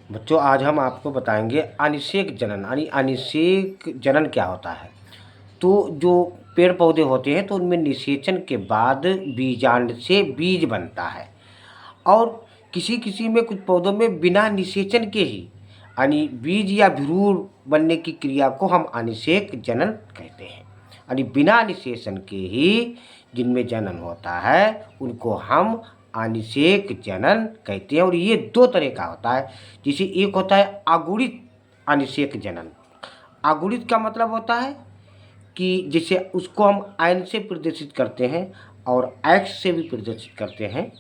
बच्चों, आज हम आपको बताएंगे अनिषेक जनन यानी अनिषेक जनन क्या होता है। तो जो पेड़ पौधे होते हैं तो उनमें निषेचन के बाद बीजांड से बीज बनता है, और किसी किसी में कुछ पौधों में बिना निषेचन के ही यानी बीज या भ्रूण बनने की क्रिया को हम अनिषेक जनन कहते हैं। यानी बिना निषेचन के ही जिनमें जनन होता है उनको हम अनिषेक जनन कहते हैं। और ये दो तरह का होता है। जैसे एक होता है अगुणित अनिषेक जनन। अगुणित का मतलब होता है कि जैसे उसको हम आयन से प्रदर्शित करते हैं और एक्स से भी प्रदर्शित करते हैं।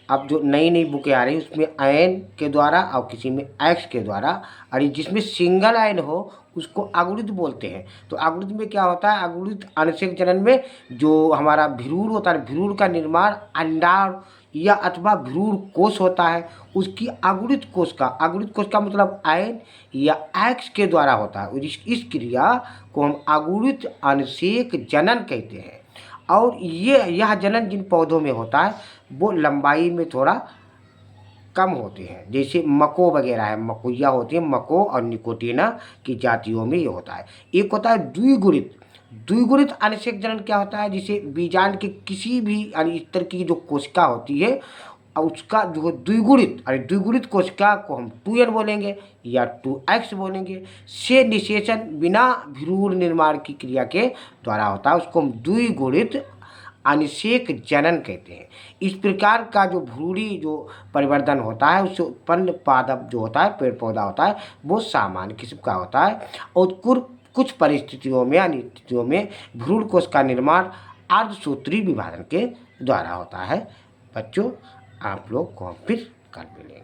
अब जो नई नई बुकें आ रही हैं उसमें आयन के द्वारा और किसी में एक्स के द्वारा, और जिसमें सिंगल आयन हो उसको अगुणित बोलते हैं। तो अगुणित में क्या होता है, अगुणित अनिषेक जनन में जो हमारा भ्रूण होता है, भ्रूण का निर्माण अंडार या अथवा भ्रूण कोश होता है, उसकी अगुणित कोश का मतलब आयन या एक्स के द्वारा होता है। और इस क्रिया को हम अगुणित अनिषेक जनन कहते हैं। और यह जनन जिन पौधों में होता है वो लंबाई में थोड़ा कम होते हैं। जैसे मको वगैरह है, मकोइया होती है, मको और निकोटिना की जातियों में ये होता है। एक होता है द्विगुणित। द्विगुणित अनिषेक जनन क्या होता है, जिसे बीजांड के किसी भी यानी इस तरह की जो कोशिका होती है और उसका जो द्विगुणित यानी द्विगुणित कोशिका को हम 2n बोलेंगे या 2x बोलेंगे, से निषेचन बिना भ्रूण निर्माण की क्रिया के द्वारा होता है, उसको हम द्विगुणित अनिषेक जनन कहते हैं। इस प्रकार का जो भ्रूणी जो परिवर्तन होता है उससे उत्पन्न पादप जो होता है, पेड़ पौधा होता है, वो सामान्य किस्म का होता है। और कुछ परिस्थितियों में यानी स्थितियों में भ्रूण कोश का निर्माण अर्धसूत्री विभाजन के द्वारा होता है। बच्चों, आप लोग को हम फिर कल मिलेंगे।